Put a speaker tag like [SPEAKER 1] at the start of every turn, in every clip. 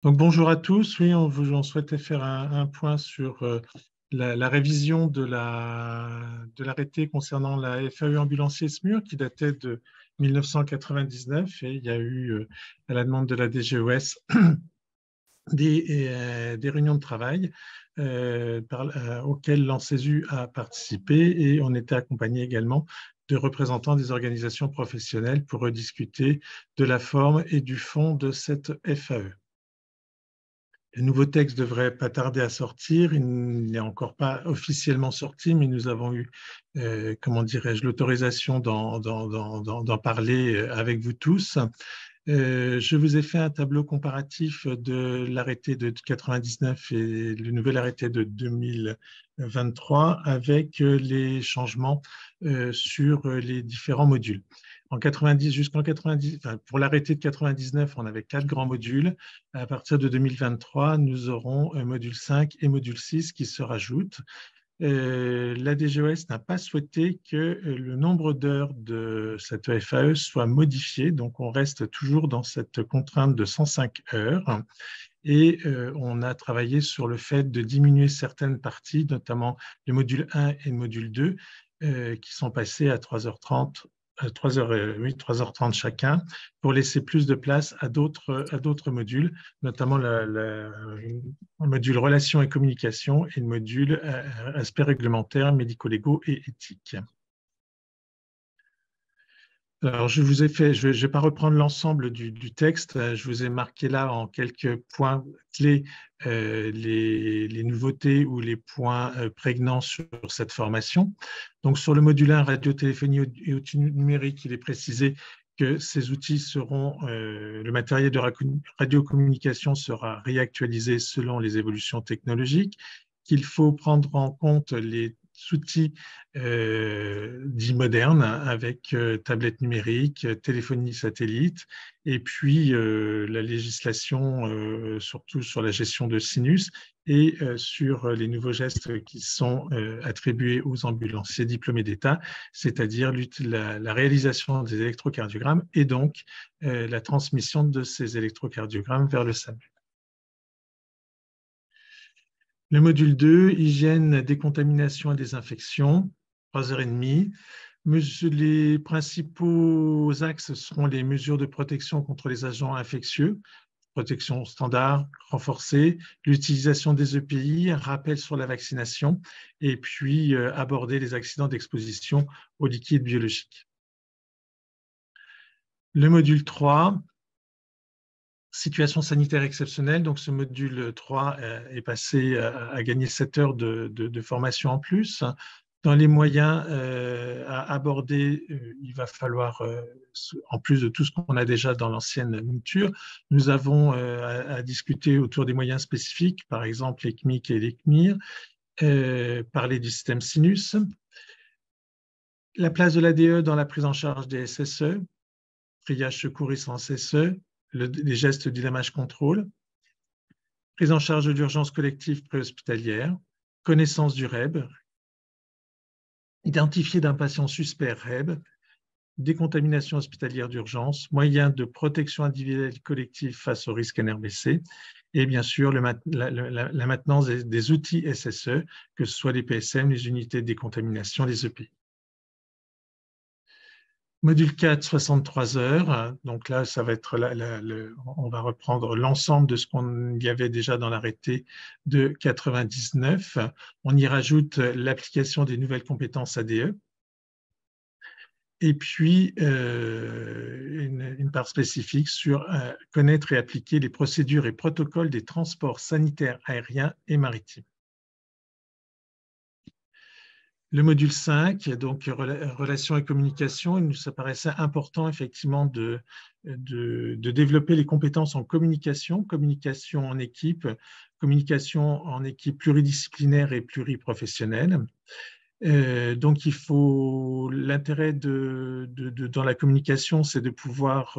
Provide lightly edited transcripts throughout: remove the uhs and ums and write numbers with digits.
[SPEAKER 1] Donc, bonjour à tous. Oui, on souhaitait faire un point sur la révision de l'arrêté concernant la FAE ambulancier SMUR qui datait de 1999 et il y a eu, à la demande de la DGOS, des réunions de travail auxquelles l'ANSESU a participé et on était accompagné également de représentants des organisations professionnelles pour rediscuter de la forme et du fond de cette FAE. Le nouveau texte devrait pas tarder à sortir. Il n'est encore pas officiellement sorti, mais nous avons eu, comment dirais-je, l'autorisation d'en parler avec vous tous. Je vous ai fait un tableau comparatif de l'arrêté de 99 et le nouvel arrêté de 2023 avec les changements sur les différents modules. En 90, jusqu'en 90, enfin, pour l'arrêté de 99, on avait 4 grands modules. À partir de 2023, nous aurons un module 5 et module 6 qui se rajoutent. La DGOS n'a pas souhaité que le nombre d'heures de cette FAE soit modifié, donc on reste toujours dans cette contrainte de 105 heures et on a travaillé sur le fait de diminuer certaines parties, notamment le module 1 et le module 2, qui sont passés à 3h30, 3h30 chacun, pour laisser plus de place à d'autres modules, notamment le module relations et communication et le module aspects réglementaires, médico-légaux et éthiques. Alors, je ne vais pas reprendre l'ensemble du texte. Je vous ai marqué là en quelques points clés les nouveautés ou les points prégnants sur cette formation. Donc, sur le module 1, radiotéléphonie et outils numériques, il est précisé que ces outils seront, le matériel de radiocommunication sera réactualisé selon les évolutions technologiques, qu'il faut prendre en compte les outils dits modernes avec tablettes numériques, téléphonie satellite, et puis la législation surtout sur la gestion de sinus et sur les nouveaux gestes qui sont attribués aux ambulanciers diplômés d'État, c'est-à-dire la réalisation des électrocardiogrammes et donc la transmission de ces électrocardiogrammes vers le SAMU. Le module 2, hygiène, décontamination et désinfection, 3h30. Les principaux axes seront les mesures de protection contre les agents infectieux, protection standard, renforcée, l'utilisation des EPI, un rappel sur la vaccination, et puis aborder les accidents d'exposition aux liquides biologiques. Le module 3, situation sanitaire exceptionnelle. Donc, ce module 3 est passé à gagner 7 heures de formation en plus. Dans les moyens à aborder, il va falloir, en plus de tout ce qu'on a déjà dans l'ancienne mouture, nous avons à discuter autour des moyens spécifiques, par exemple les CMIC et les CMIR, parler du système sinus, la place de l'ADE dans la prise en charge des SSE, triage secouriste en SSE, les gestes du damage control, prise en charge d'urgence collective préhospitalière, connaissance du REB, identifier d'un patient suspect REB, décontamination hospitalière d'urgence, moyens de protection individuelle collective face au risque NRBC, et bien sûr la maintenance des outils SSE, que ce soit les PSM, les unités de décontamination, les EPI. Module 4, 63 heures. Donc là, ça va être on va reprendre l'ensemble de ce qu'on y avait déjà dans l'arrêté de 99. On y rajoute l'application des nouvelles compétences ADE. Et puis, une part spécifique sur connaître et appliquer les procédures et protocoles des transports sanitaires aériens et maritimes. Le module 5, donc relations et communication, il nous paraissait important effectivement de développer les compétences en communication, communication en équipe pluridisciplinaire et pluriprofessionnelle. Donc, l'intérêt dans la communication, c'est de pouvoir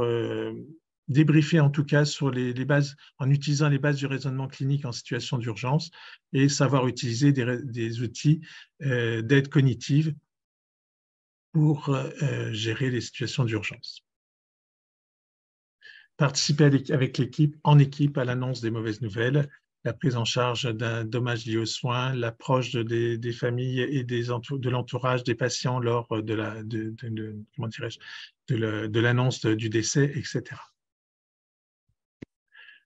[SPEAKER 1] débriefer en tout cas sur les bases, en utilisant les bases du raisonnement clinique en situation d'urgence et savoir utiliser des outils d'aide cognitive pour gérer les situations d'urgence. participer avec l'équipe, en équipe, à l'annonce des mauvaises nouvelles, la prise en charge d'un dommage lié aux soins, l'approche des familles et de l'entourage des patients lors de l'annonce du décès, etc.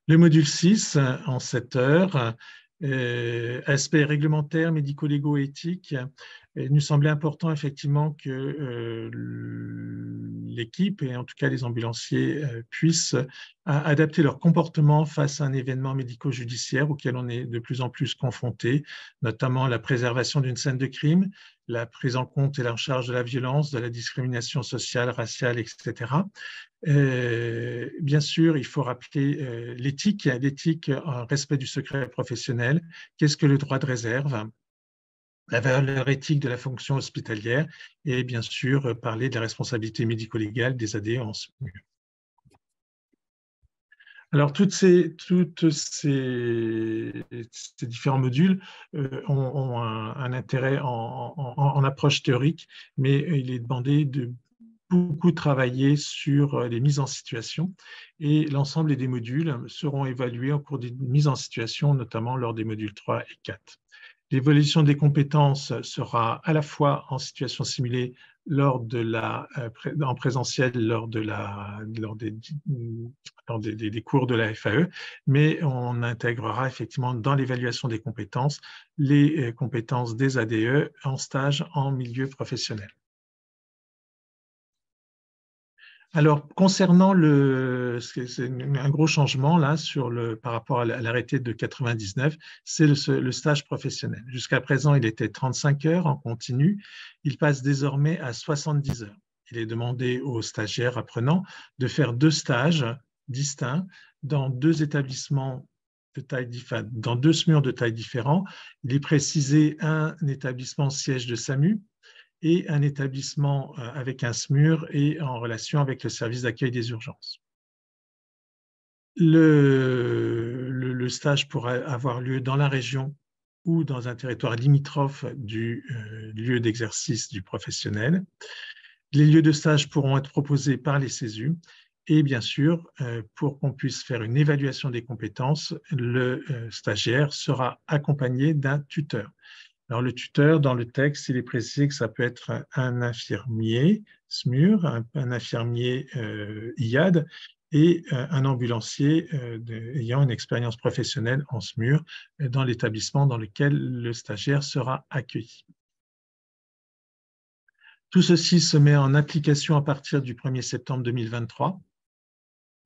[SPEAKER 1] Le module 6, en 7 heures, aspects réglementaires, médico-légaux et éthiques. Il nous semblait important effectivement que l'équipe, et en tout cas les ambulanciers, puissent adapter leur comportement face à un événement médico-judiciaire auquel on est de plus en plus confronté, notamment la préservation d'une scène de crime, la prise en compte et la charge de la violence, de la discrimination sociale, raciale, etc. Bien sûr, il faut rappeler l'éthique, respect du secret professionnel. Qu'est-ce que le droit de réserve? La valeur éthique de la fonction hospitalière et bien sûr parler de la responsabilité médico-légale des ADE en SMUR. Alors, tous ces différents modules ont un intérêt en approche théorique, mais il est demandé de beaucoup travailler sur les mises en situation et l'ensemble des modules seront évalués au cours des mises en situation, notamment lors des modules 3 et 4. L'évolution des compétences sera à la fois en situation simulée en présentiel lors des cours de la FAE, mais on intégrera effectivement dans l'évaluation des compétences les compétences des ADE en stage en milieu professionnel. Alors, concernant c'est un gros changement là par rapport à l'arrêté de 99, c'est le stage professionnel. Jusqu'à présent, il était 35 heures en continu. Il passe désormais à 70 heures. Il est demandé aux stagiaires apprenants de faire 2 stages distincts dans 2 établissements dans 2 SMUR de taille différente. Il est précisé un établissement siège de SAMU et un établissement avec un SMUR et en relation avec le service d'accueil des urgences. Le stage pourra avoir lieu dans la région ou dans un territoire limitrophe du lieu d'exercice du professionnel. Les lieux de stage pourront être proposés par les CESU et bien sûr, pour qu'on puisse faire une évaluation des compétences, le stagiaire sera accompagné d'un tuteur. Alors, le tuteur, dans le texte, il est précisé que ça peut être un infirmier SMUR, un infirmier IAD et un ambulancier ayant une expérience professionnelle en SMUR dans l'établissement dans lequel le stagiaire sera accueilli. Tout ceci se met en application à partir du 1er septembre 2023.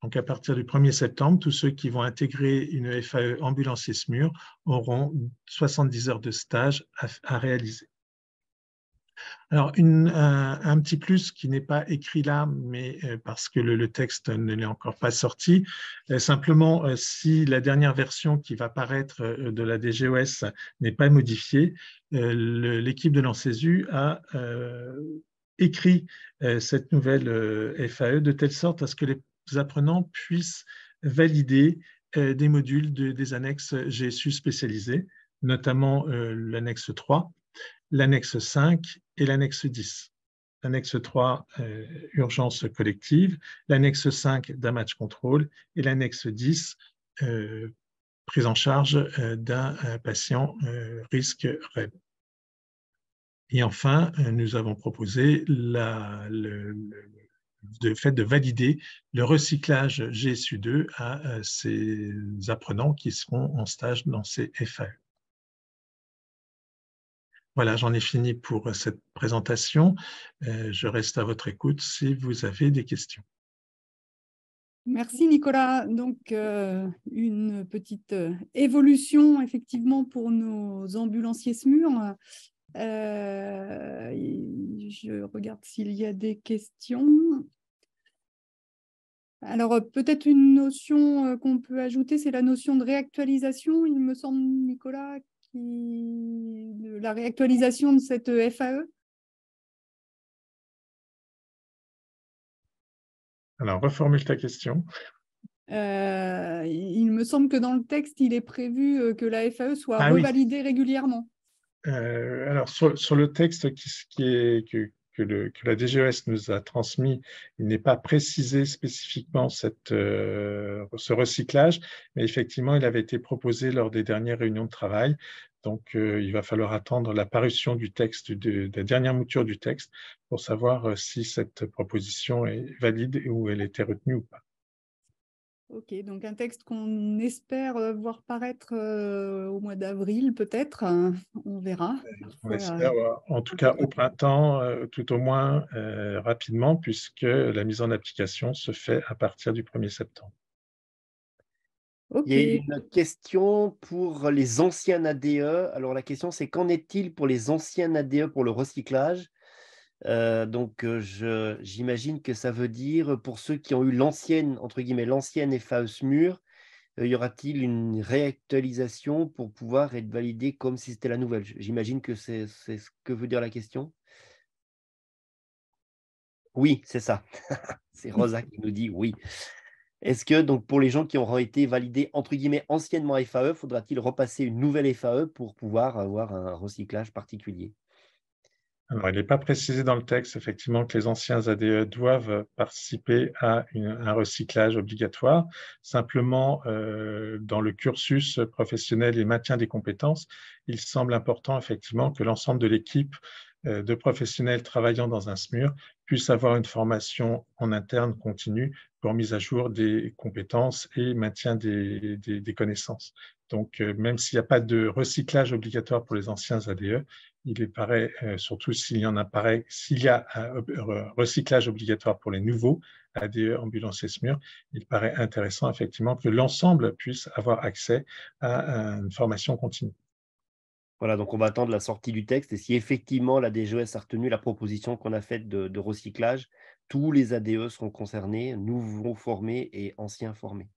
[SPEAKER 1] Donc, à partir du 1er septembre, tous ceux qui vont intégrer une FAE ambulancier SMUR auront 70 heures de stage à réaliser. Alors, un petit plus qui n'est pas écrit là, mais parce que le texte ne l'est encore pas sorti, simplement, si la dernière version qui va paraître de la DGOS n'est pas modifiée, l'équipe de l'ANSESU a écrit cette nouvelle FAE de telle sorte à ce que les apprenants puissent valider des modules des annexes GSU spécialisées, notamment l'annexe 3, l'annexe 5 et l'annexe 10. L'annexe 3, urgence collective, l'annexe 5, damage control, et l'annexe 10, prise en charge d'un patient risque REB. Et enfin, nous avons proposé le fait de valider le recyclage GSU2 à ces apprenants qui seront en stage dans ces FAE. Voilà, j'en ai fini pour cette présentation. Je reste à votre écoute si vous avez des questions.
[SPEAKER 2] Merci Nicolas. Donc, une petite évolution effectivement pour nos ambulanciers SMUR. Je regarde s'il y a des questions. Alors, peut-être une notion qu'on peut ajouter, c'est la notion de réactualisation, il me semble, Nicolas, la réactualisation de cette FAE.
[SPEAKER 1] Alors, reformule ta question.
[SPEAKER 2] Il me semble que dans le texte, il est prévu que la FAE soit revalidée régulièrement.
[SPEAKER 1] Alors, sur le texte que que la DGES nous a transmis, il n'est pas précisé spécifiquement ce recyclage, mais effectivement, il avait été proposé lors des dernières réunions de travail. Donc, il va falloir attendre la parution du texte, de la dernière mouture du texte, pour savoir si cette proposition est valide ou elle était retenue ou pas.
[SPEAKER 2] Ok, donc un texte qu'on espère voir paraître au mois d'avril, peut-être. On verra.
[SPEAKER 1] On
[SPEAKER 2] Parfois,
[SPEAKER 1] espère, en tout cas au printemps, tout au moins rapidement, puisque la mise en application se fait à partir du 1er septembre.
[SPEAKER 2] ok.
[SPEAKER 3] Il y a une question pour les anciens ADE. Alors, la question, c'est qu'en est-il pour les anciens ADE pour le recyclage? J'imagine que ça veut dire pour ceux qui ont eu l'ancienne, entre guillemets, l'ancienne FAE SMUR, y aura-t-il une réactualisation pour pouvoir être validé comme si c'était la nouvelle? J'imagine que c'est ce que veut dire la question. Oui, c'est ça. C'est Rosa qui nous dit oui. Est-ce que donc pour les gens qui auront été validés entre guillemets anciennement FAE, faudra-t-il repasser une nouvelle FAE pour pouvoir avoir un recyclage particulier?
[SPEAKER 1] Alors, il n'est pas précisé dans le texte, effectivement, que les anciens ADE doivent participer à un recyclage obligatoire. Simplement, dans le cursus professionnel et maintien des compétences, il semble important, effectivement, que l'ensemble de l'équipe de professionnels travaillant dans un SMUR puisse avoir une formation en interne continue pour mise à jour des compétences et maintien des connaissances. Donc, même s'il n'y a pas de recyclage obligatoire pour les anciens ADE, il paraît, surtout s'il y a un recyclage obligatoire pour les nouveaux ADE ambulanciers SMUR, il paraît intéressant effectivement que l'ensemble puisse avoir accès à une formation continue.
[SPEAKER 3] Voilà, donc on va attendre la sortie du texte et si effectivement la DGES a retenu la proposition qu'on a faite de recyclage, tous les ADE seront concernés, nouveaux formés et anciens formés.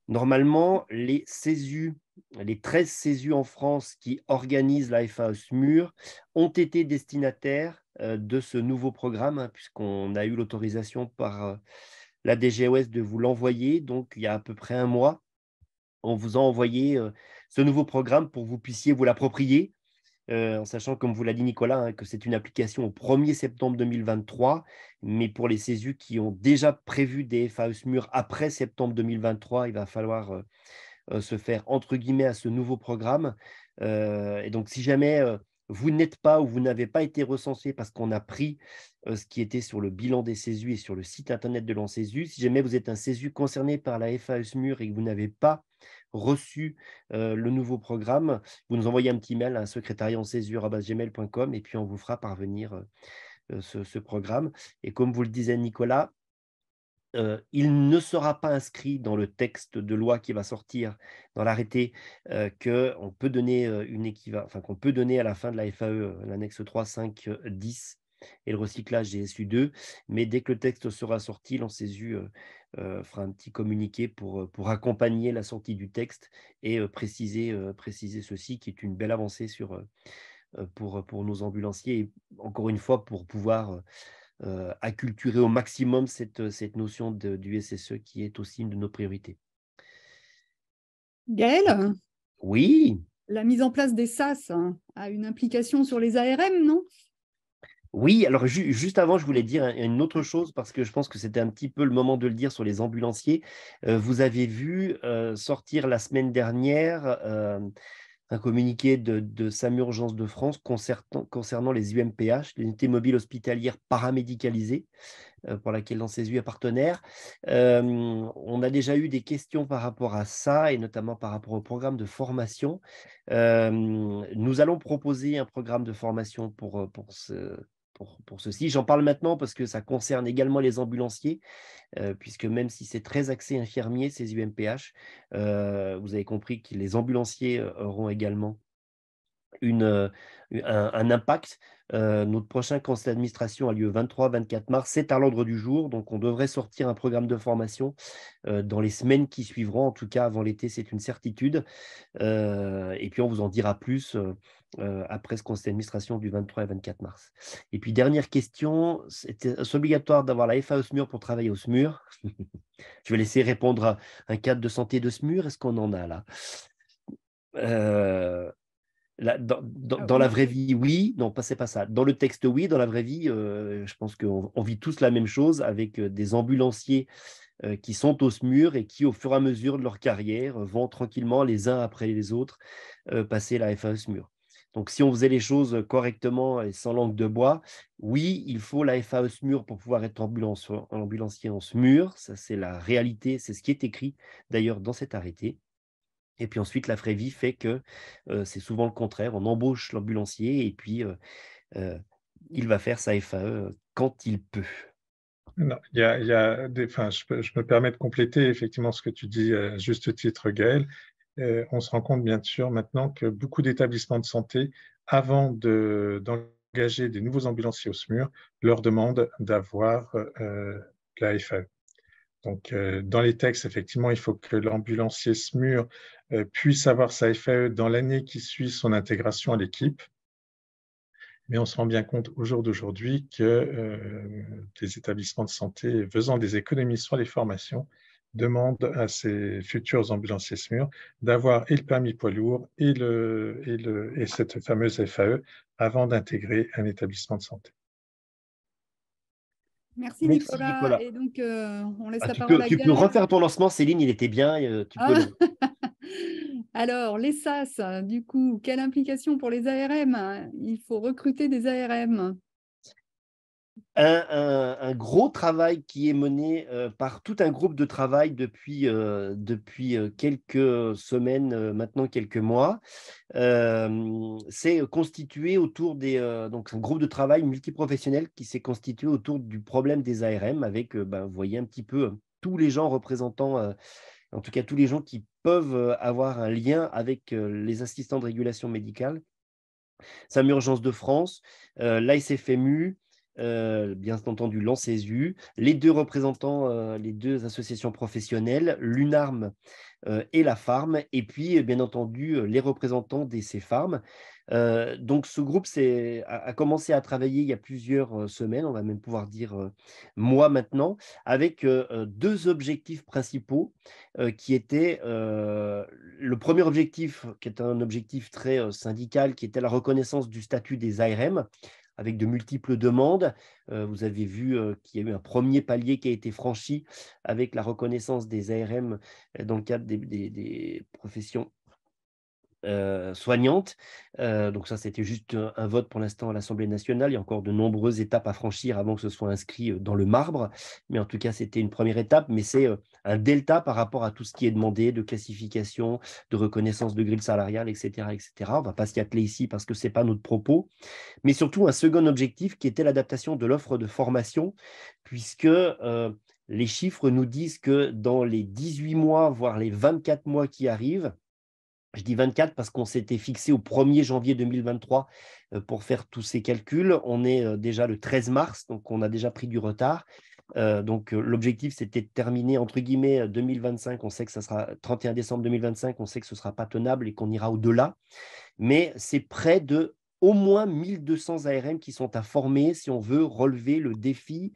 [SPEAKER 3] Normalement, les CESU, les 13 CESU en France qui organisent la FAE SMUR ont été destinataires de ce nouveau programme, hein, puisqu'on a eu l'autorisation par la DGOS de vous l'envoyer. Donc, il y a à peu près un mois, on vous a envoyé ce nouveau programme pour que vous puissiez vous l'approprier, en sachant, comme vous l'a dit Nicolas, hein, que c'est une application au 1er septembre 2023, mais pour les CESU qui ont déjà prévu des FAE SMUR après septembre 2023, il va falloir se faire entre guillemets à ce nouveau programme. Et donc, si jamais vous n'êtes pas ou vous n'avez pas été recensé parce qu'on a pris ce qui était sur le bilan des CESU et sur le site internet de l'ANCESU, si jamais vous êtes un CESU concerné par la FAE SMUR et que vous n'avez pas reçu le nouveau programme, vous nous envoyez un petit mail à secrétariatcesur@gmail.com et puis on vous fera parvenir ce programme. Et comme vous le disait Nicolas, il ne sera pas inscrit dans le texte de loi qui va sortir dans l'arrêté qu'on peut donner qu'on peut donner à la fin de la FAE l'annexe 3, 5, 10 et le recyclage des SU2. Mais dès que le texte sera sorti, l'ANCESU fera un petit communiqué pour accompagner la sortie du texte et préciser ceci, qui est une belle avancée pour nos ambulanciers et encore une fois pour pouvoir acculturer au maximum cette notion du SSE qui est aussi une de nos priorités.
[SPEAKER 2] Gaël,
[SPEAKER 3] Oui,
[SPEAKER 2] la mise en place des SAS a une implication sur les ARM, non?
[SPEAKER 3] oui. Alors juste avant, je voulais dire une autre chose parce que je pense que c'était un petit peu le moment de le dire sur les ambulanciers. Vous avez vu sortir la semaine dernière un communiqué de SAMU Urgence de France concernant les UMPH, les unités mobiles hospitalières paramédicalisées, pour laquelle l'ANCESU est partenaire. On a déjà eu des questions par rapport à ça, et notamment par rapport au programme de formation. Nous allons proposer un programme de formation pour ceci. J'en parle maintenant parce que ça concerne également les ambulanciers, puisque même si c'est très axé infirmier, ces UMPH, vous avez compris que les ambulanciers auront également un impact. Notre prochain conseil d'administration a lieu 23-24 mars, c'est à l'ordre du jour, donc on devrait sortir un programme de formation dans les semaines qui suivront, en tout cas avant l'été, c'est une certitude. Et puis on vous en dira plus après ce conseil d'administration du 23 et 24 mars. Et puis dernière question, c'est obligatoire d'avoir la FAE SMUR pour travailler au SMUR? Je vais laisser répondre à un cadre de santé de SMUR, est-ce qu'on en a là? Dans la vraie vie, oui. Non, c'est pas ça. Dans le texte, oui. Dans la vraie vie, je pense qu'on vit tous la même chose avec des ambulanciers qui sont au SMUR et qui, au fur et à mesure de leur carrière, vont tranquillement, les uns après les autres, passer la FAE SMUR. Donc, si on faisait les choses correctement et sans langue de bois, oui, il faut la FAE SMUR pour pouvoir être ambulancier en SMUR. Ça, c'est la réalité. C'est ce qui est écrit, d'ailleurs, dans cet arrêté. Et puis ensuite, la vraie vie fait que c'est souvent le contraire. On embauche l'ambulancier et puis il va faire sa FAE quand il peut.
[SPEAKER 1] Non, il y a je me permets de compléter effectivement ce que tu dis à juste titre, Gaël. On se rend compte bien sûr maintenant que beaucoup d'établissements de santé, avant d'engager des nouveaux ambulanciers au SMUR, leur demandent d'avoir la FAE. Donc, dans les textes, effectivement, il faut que l'ambulancier SMUR puisse avoir sa FAE dans l'année qui suit son intégration à l'équipe. Mais on se rend bien compte au jour d'aujourd'hui que des établissements de santé, faisant des économies sur les formations, demandent à ces futurs ambulanciers SMUR d'avoir et le permis poids lourd et cette fameuse FAE avant d'intégrer un établissement de santé.
[SPEAKER 2] Merci
[SPEAKER 3] Merci,
[SPEAKER 2] Nicolas.
[SPEAKER 3] Nicolas.
[SPEAKER 2] Et donc, on laisse la
[SPEAKER 3] Tu
[SPEAKER 2] parole à
[SPEAKER 3] peux
[SPEAKER 2] Gaël.
[SPEAKER 3] refaire ton lancement, Céline, il était bien. Tu peux
[SPEAKER 2] Alors, les SAS, du coup, quelle implication pour les ARM? Il faut recruter des ARM.
[SPEAKER 3] Un gros travail qui est mené par tout un groupe de travail depuis quelques semaines, maintenant quelques mois. C'est constitué autour donc un groupe de travail multiprofessionnel qui s'est constitué autour du problème des ARM avec, vous voyez un petit peu tous les gens représentant, en tout cas tous les gens qui peuvent avoir un lien avec les assistants de régulation médicale. SAMU Urgences de France, l'ASFMU, bien entendu l'ANSESU, les deux représentants, les deux associations professionnelles, l'UNARM et la FARM, et puis bien entendu les représentants des CEPHARM. Donc ce groupe a commencé à travailler il y a plusieurs semaines, on va même pouvoir dire mois maintenant, avec deux objectifs principaux qui étaient le premier objectif, qui est un objectif très syndical, qui était la reconnaissance du statut des ARM, avec de multiples demandes. Vous avez vu qu'il y a eu un premier palier qui a été franchi avec la reconnaissance des ARM dans le cadre des professions soignantes. Donc ça, c'était juste un vote pour l'instant à l'Assemblée nationale. Il y a encore de nombreuses étapes à franchir avant que ce soit inscrit dans le marbre. Mais en tout cas, c'était une première étape. Mais c'est un delta par rapport à tout ce qui est demandé de classification, de reconnaissance de grille salariale, etc., etc. On ne va pas s'y atteler ici parce que ce n'est pas notre propos. Mais surtout, un second objectif qui était l'adaptation de l'offre de formation, puisque les chiffres nous disent que dans les 18 mois, voire les 24 mois qui arrivent, je dis 24 parce qu'on s'était fixé au 1er janvier 2023 pour faire tous ces calculs. On est déjà le 13 mars, donc on a déjà pris du retard. Donc l'objectif, c'était de terminer, entre guillemets, 2025. On sait que ça sera 31 décembre 2025, on sait que ce ne sera pas tenable et qu'on ira au-delà. Mais c'est près de au moins 1200 ARM qui sont à former si on veut relever le défi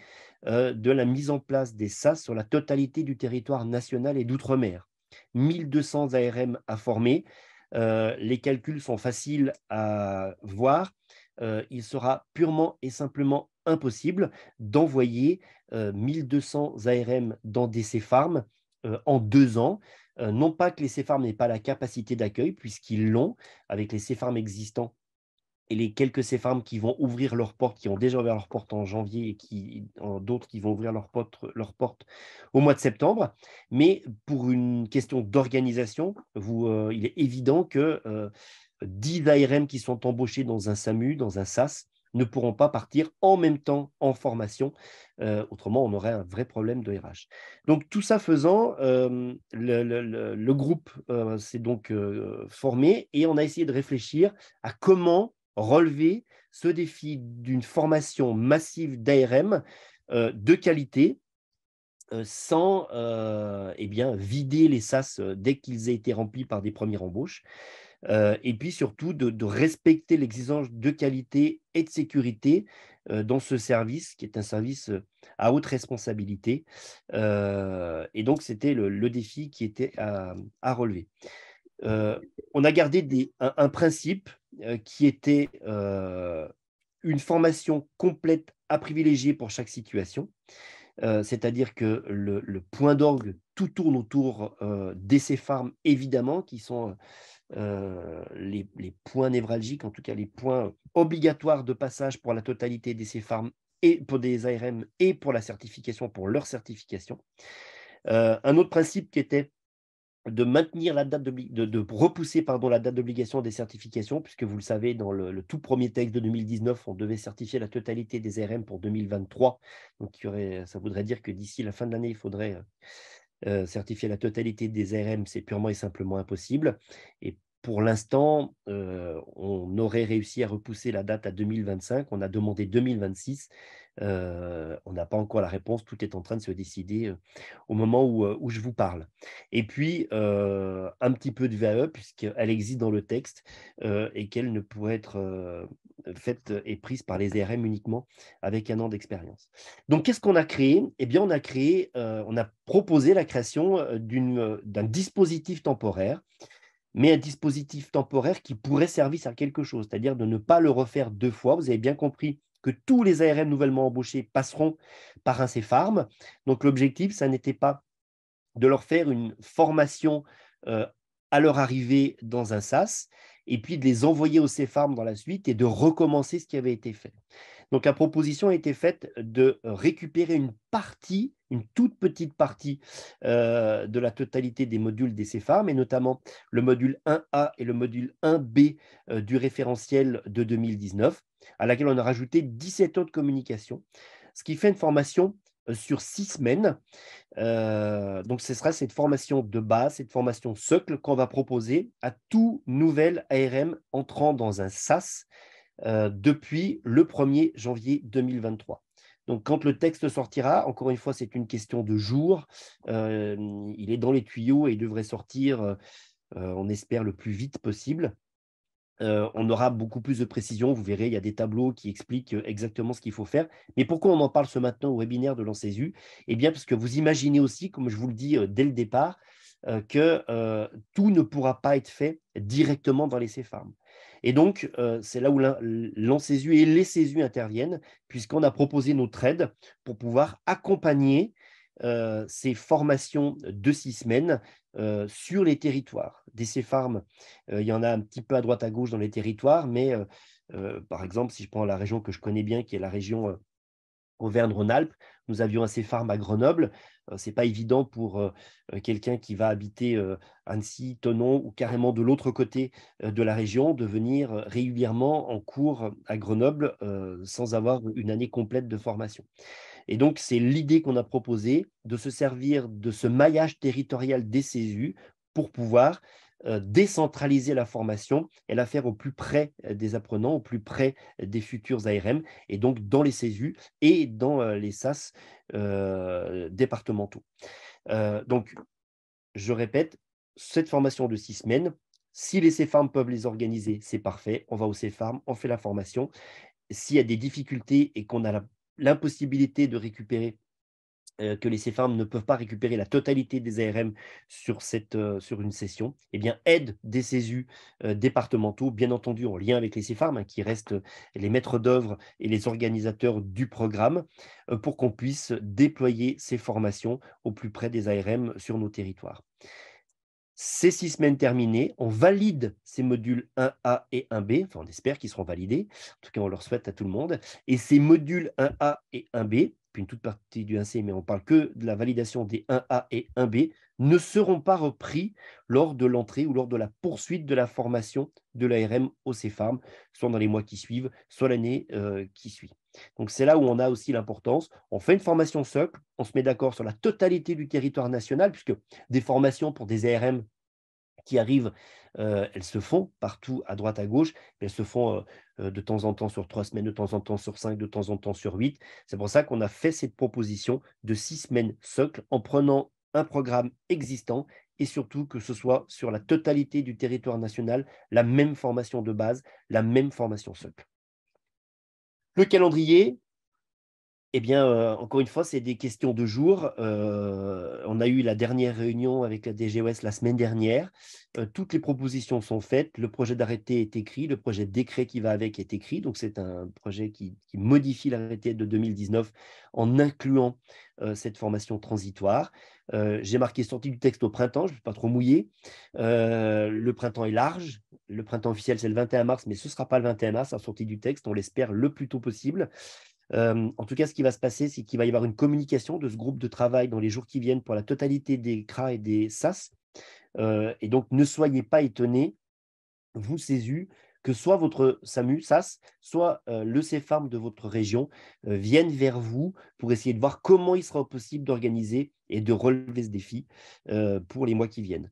[SPEAKER 3] de la mise en place des SAS sur la totalité du territoire national et d'outre-mer. 1200 ARM à former. Les calculs sont faciles à voir. Il sera purement et simplement impossible d'envoyer 1200 ARM dans des CEPHARM en 2 ans. Non pas que les CEPHARM n'aient pas la capacité d'accueil, puisqu'ils l'ont avec les CEPHARM existants et les quelques CEPHARM qui vont ouvrir leurs portes, qui ont déjà ouvert leurs portes en janvier et d'autres qui vont ouvrir leurs portes au mois de septembre. Mais pour une question d'organisation, il est évident que 10 ARM qui sont embauchés dans un SAMU, dans un SAS, ne pourront pas partir en même temps en formation. Autrement, on aurait un vrai problème de RH. Donc, tout ça faisant, le groupe s'est donc formé et on a essayé de réfléchir à comment relever ce défi d'une formation massive d'ARM de qualité sans vider les SAS dès qu'ils aient été remplis par des premières embauches. Et puis surtout de respecter l'exigence de qualité et de sécurité dans ce service, qui est un service à haute responsabilité. Et donc, c'était le défi qui était à relever. On a gardé un principe qui était une formation complète à privilégier pour chaque situation. C'est-à-dire que le point d'orgue, tout tourne autour des CEFARM, évidemment, qui sont les points névralgiques, en tout cas les points obligatoires de passage pour la totalité des CEFARM et pour des ARM et pour la certification, pour leur certification. Un autre principe qui était de maintenir la date de repousser la date d'obligation des certifications, puisque vous le savez, dans le tout premier texte de 2019, on devait certifier la totalité des ARM pour 2023. Donc, ça voudrait dire que d'ici la fin de l'année, il faudrait certifier la totalité des ARM. C'est purement et simplement impossible. Et pour l'instant, on aurait réussi à repousser la date à 2025. On a demandé 2026. On n'a pas encore la réponse. Tout est en train de se décider au moment où je vous parle. Et puis, un petit peu de VAE, puisqu'elle existe dans le texte et qu'elle ne pourrait être faite et prise par les ARM uniquement avec 1 an d'expérience. Donc, qu'est-ce qu'on a créé? Eh bien, on a proposé la création d'un dispositif temporaire, mais un dispositif temporaire qui pourrait servir à quelque chose, c'est-à-dire de ne pas le refaire 2 fois. Vous avez bien compris que tous les ARM nouvellement embauchés passeront par un CEFARM. Donc, l'objectif, ça n'était pas de leur faire une formation à leur arrivée dans un SAS, et puis de les envoyer au CEFARM dans la suite et de recommencer ce qui avait été fait. Donc, la proposition a été faite de récupérer une toute petite partie de la totalité des modules des CEFARM, et notamment le module 1A et le module 1B du référentiel de 2019, à laquelle on a rajouté 17 autres communications, ce qui fait une formation sur 6 semaines. Donc, ce sera cette formation de base, cette formation socle qu'on va proposer à tout nouvel ARM entrant dans un SAS depuis le 1er janvier 2023. Donc, quand le texte sortira, encore une fois, c'est une question de jours. Il est dans les tuyaux et il devrait sortir, on espère, le plus vite possible. On aura beaucoup plus de précision. Vous verrez, il y a des tableaux qui expliquent exactement ce qu'il faut faire. Mais pourquoi on en parle ce matin au webinaire de l'ANSESU? Eh bien, parce que vous imaginez aussi, comme je vous le dis dès le départ, que tout ne pourra pas être fait directement dans les CEFARM. Et donc, c'est là où l'ANSESU et les CESU interviennent, puisqu'on a proposé notre aide pour pouvoir accompagner ces formations de 6 semaines sur les territoires. Des CEFARM, il y en a un petit peu à droite à gauche dans les territoires, mais par exemple, si je prends la région que je connais bien, qui est la région Auvergne-Rhône-Alpes, nous avions un CEFARM à Grenoble. Ce n'est pas évident pour quelqu'un qui va habiter Annecy, Thonon ou carrément de l'autre côté de la région de venir régulièrement en cours à Grenoble sans avoir une année complète de formation. Et donc, c'est l'idée qu'on a proposée de se servir de ce maillage territorial des CESU pour pouvoir décentraliser la formation et la faire au plus près des apprenants, au plus près des futurs ARM, et donc dans les CESU et dans les SAS départementaux. Donc, je répète, cette formation de 6 semaines, si les CEFARM peuvent les organiser, c'est parfait. On va au CEFARM, on fait la formation. S'il y a des difficultés et qu'on a l'impossibilité de récupérer, que les CEFARM ne peuvent pas récupérer la totalité des ARM sur une session, eh bien, aide des CESU départementaux, bien entendu en lien avec les CEFARM, qui restent les maîtres d'œuvre et les organisateurs du programme, pour qu'on puisse déployer ces formations au plus près des ARM sur nos territoires. Ces 6 semaines terminées, on valide ces modules 1A et 1B, enfin on espère qu'ils seront validés, en tout cas on leur souhaite à tout le monde, et ces modules 1A et 1B, puis une toute partie du 1C, mais on parle que de la validation des 1A et 1B, ne seront pas repris lors de l'entrée ou lors de la poursuite de la formation de l'ARM au CEFARM, soit dans les mois qui suivent, soit l'année qui suit. Donc c'est là où on a aussi l'importance. On fait une formation socle, on se met d'accord sur la totalité du territoire national, puisque des formations pour des ARM qui arrivent, elles se font partout à droite à gauche, mais elles se font de temps en temps sur 3 semaines, de temps en temps sur 5, de temps en temps sur 8. C'est pour ça qu'on a fait cette proposition de 6 semaines socle en prenant un programme existant et surtout que ce soit sur la totalité du territoire national, la même formation de base, la même formation socle. Le calendrier, Eh bien, encore une fois, c'est des questions de jours. On a eu la dernière réunion avec la DGOS la semaine dernière. Toutes les propositions sont faites. Le projet d'arrêté est écrit. Le projet de décret qui va avec est écrit. Donc, c'est un projet qui modifie l'arrêté de 2019 en incluant cette formation transitoire. J'ai marqué sortie du texte au printemps. Je ne vais pas trop mouiller. Le printemps est large. Le printemps officiel, c'est le 21 mars, mais ce ne sera pas le 21 mars, la sortie du texte. On l'espère le plus tôt possible. En tout cas, ce qui va se passer, c'est qu'il va y avoir une communication de ce groupe de travail dans les jours qui viennent pour la totalité des CRA et des SAS. Et donc, ne soyez pas étonnés, vous, CESU, que soit votre SAMU, SAS, soit le CEFARM de votre région viennent vers vous pour essayer de voir comment il sera possible d'organiser et de relever ce défi pour les mois qui viennent.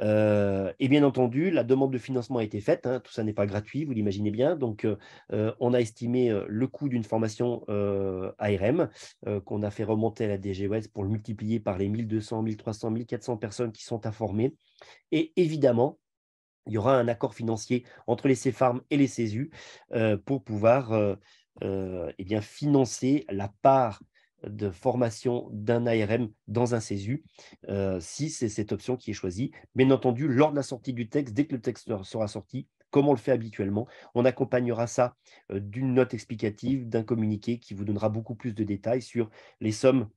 [SPEAKER 3] Et bien entendu, la demande de financement a été faite, hein, tout ça n'est pas gratuit, vous l'imaginez bien. Donc, on a estimé le coût d'une formation ARM qu'on a fait remonter à la DGOS pour le multiplier par les 1200, 1300, 1400 personnes qui sont informées. Et évidemment, il y aura un accord financier entre les CEFARM et les CESU pour pouvoir eh bien, financer la part de formation d'un ARM dans un CESU, si c'est cette option qui est choisie. Bien entendu, lors de la sortie du texte, dès que le texte sera sorti, comme on le fait habituellement, on accompagnera ça d'une note explicative, d'un communiqué qui vous donnera beaucoup plus de détails sur les sommes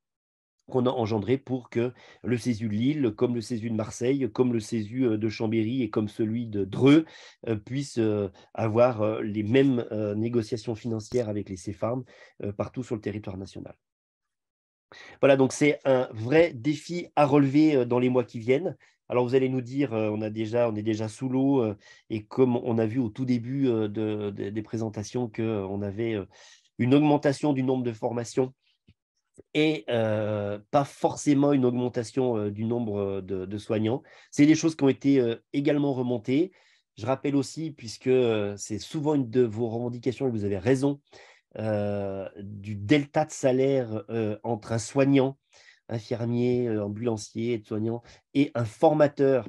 [SPEAKER 3] qu'on a engendré pour que le CESU de Lille, comme le CESU de Marseille, comme le CESU de Chambéry et comme celui de Dreux puissent avoir les mêmes négociations financières avec les CEFARM partout sur le territoire national. Voilà, donc c'est un vrai défi à relever dans les mois qui viennent. Alors vous allez nous dire, on est déjà sous l'eau et comme on a vu au tout début des présentations qu'on avait une augmentation du nombre de formations et pas forcément une augmentation du nombre de soignants. C'est des choses qui ont été également remontées. Je rappelle aussi, puisque c'est souvent une de vos revendications et vous avez raison, du delta de salaire entre un soignant, infirmier, ambulancier, aide-soignant, et un formateur,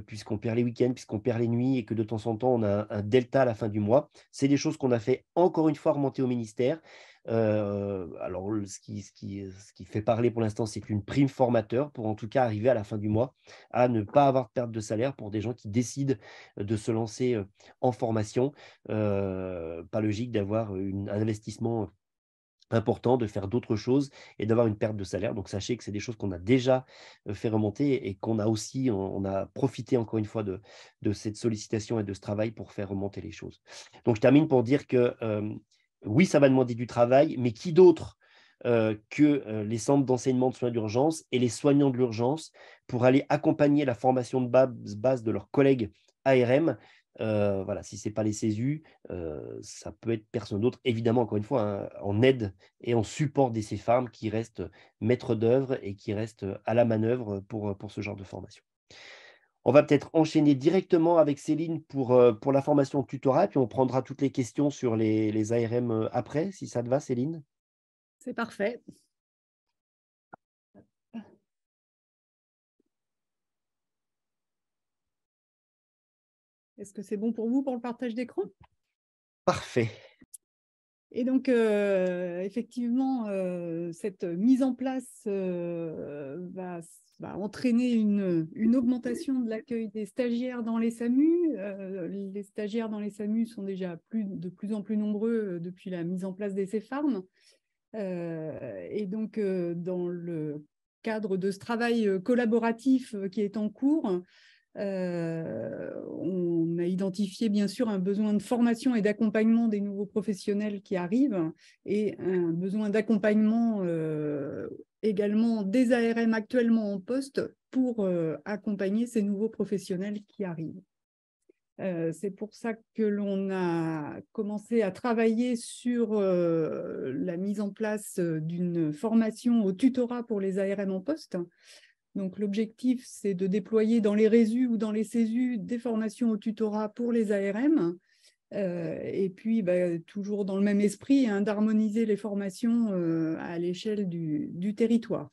[SPEAKER 3] puisqu'on perd les week-ends, puisqu'on perd les nuits et que de temps en temps, on a un delta à la fin du mois. C'est des choses qu'on a fait encore une fois remonter au ministère. Alors, ce qui fait parler pour l'instant, c'est une prime formateur pour en tout cas arriver à la fin du mois à ne pas avoir de perte de salaire pour des gens qui décident de se lancer en formation. Pas logique d'avoir un investissement important, de faire d'autres choses et d'avoir une perte de salaire. Donc, sachez que c'est des choses qu'on a déjà fait remonter et qu'on a aussi, on a profité encore une fois de cette sollicitation et de ce travail pour faire remonter les choses. Donc, je termine pour dire que oui, ça va demander du travail, mais qui d'autre que les centres d'enseignement de soins d'urgence et les soignants de l'urgence pour aller accompagner la formation de base de leurs collègues ARM. Voilà, si ce n'est pas les CESU, ça peut être personne d'autre, évidemment, encore une fois, hein, en aide et en support des CEFARM qui restent maîtres d'œuvre et qui restent à la manœuvre pour ce genre de formation. On va peut-être enchaîner directement avec Céline pour la formation tutorat, puis on prendra toutes les questions sur les ARM après, si ça te va, Céline.
[SPEAKER 2] C'est parfait. Est-ce que c'est bon pour vous pour le partage d'écran?
[SPEAKER 3] Parfait.
[SPEAKER 2] Et donc, effectivement, cette mise en place va entraîner une augmentation de l'accueil des stagiaires dans les SAMU. Les stagiaires dans les SAMU sont déjà de plus en plus nombreux depuis la mise en place des CEFARM. Et donc, dans le cadre de ce travail collaboratif qui est en cours, on a identifié bien sûr un besoin de formation et d'accompagnement des nouveaux professionnels qui arrivent et un besoin d'accompagnement également des ARM actuellement en poste pour accompagner ces nouveaux professionnels qui arrivent. C'est pour ça que l'on a commencé à travailler sur la mise en place d'une formation au tutorat pour les ARM en poste. Donc, l'objectif, c'est de déployer dans les RESU ou dans les CESU des formations au tutorat pour les ARM. Et puis, toujours dans le même esprit, hein, d'harmoniser les formations à l'échelle du territoire.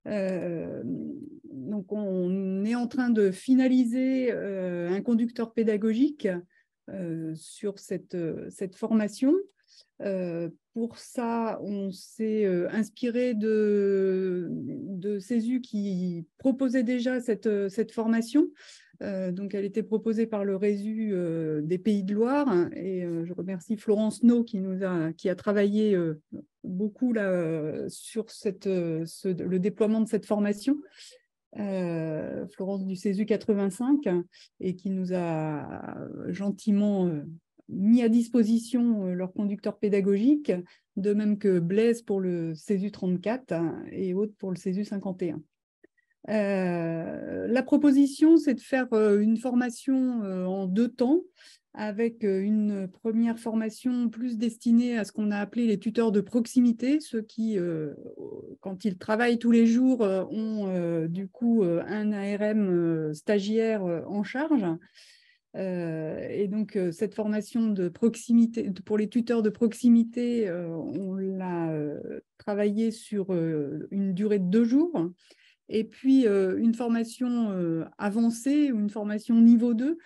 [SPEAKER 2] Donc, on est en train de finaliser un conducteur pédagogique sur cette formation. Pour ça, on s'est inspiré de CESU qui proposait déjà cette formation. Donc, elle était proposée par le Résu des Pays de Loire. Et je remercie Florence No qui a travaillé beaucoup là, sur le déploiement de cette formation. Florence du CESU 85, et qui nous a gentiment mis à disposition leur conducteur pédagogique, de même que Blaise pour le CESU 34 et Aude pour le CESU 51. La proposition, c'est de faire une formation en 2 temps, avec une première formation plus destinée à ce qu'on a appelé les tuteurs de proximité, ceux qui, quand ils travaillent tous les jours, ont du coup un ARM stagiaire en charge. Et donc, cette formation de proximité, pour les tuteurs de proximité, on l'a travaillée sur une durée de 2 jours. Et puis, une formation avancée, ou une formation niveau 2,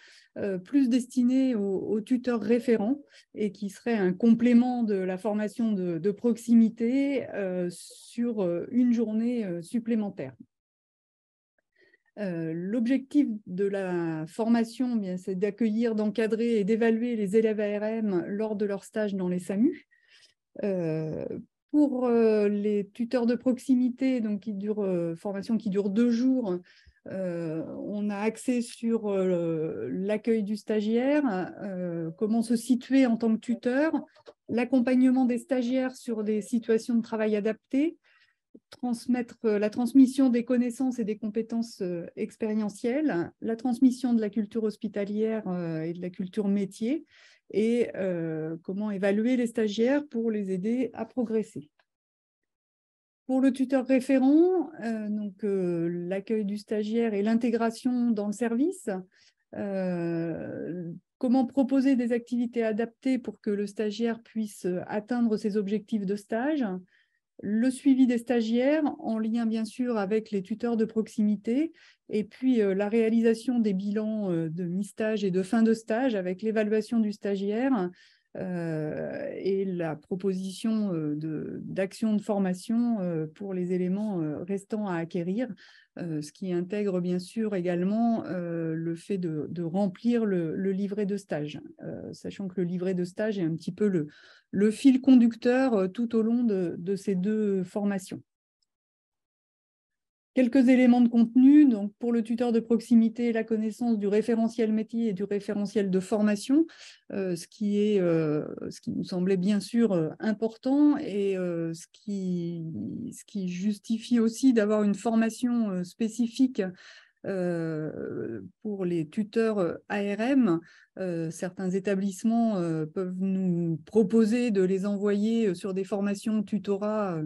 [SPEAKER 2] plus destinée aux tuteurs référents, et qui serait un complément de la formation de proximité sur une journée supplémentaire. L'objectif de la formation, bien, c'est d'accueillir, d'encadrer et d'évaluer les élèves ARM lors de leur stage dans les SAMU. Pour les tuteurs de proximité, donc formation qui dure 2 jours, on a axé sur l'accueil du stagiaire, comment se situer en tant que tuteur, l'accompagnement des stagiaires sur des situations de travail adaptées, transmettre la transmission des connaissances et des compétences expérientielles, la transmission de la culture hospitalière et de la culture métier, et comment évaluer les stagiaires pour les aider à progresser. Pour le tuteur référent, l'accueil du stagiaire et l'intégration dans le service, comment proposer des activités adaptées pour que le stagiaire puisse atteindre ses objectifs de stage, le suivi des stagiaires en lien bien sûr avec les tuteurs de proximité, et puis la réalisation des bilans de mi-stage et de fin de stage avec l'évaluation du stagiaire et la proposition d'actions de formation pour les éléments restants à acquérir, ce qui intègre bien sûr également le fait de remplir le livret de stage, sachant que le livret de stage est un petit peu le fil conducteur tout au long de ces 2 formations. Quelques éléments de contenu. Donc, pour le tuteur de proximité, la connaissance du référentiel métier et du référentiel de formation, ce qui nous semblait bien sûr important, et ce qui justifie aussi d'avoir une formation spécifique pour les tuteurs ARM. Certains établissements peuvent nous proposer de les envoyer sur des formations tutorat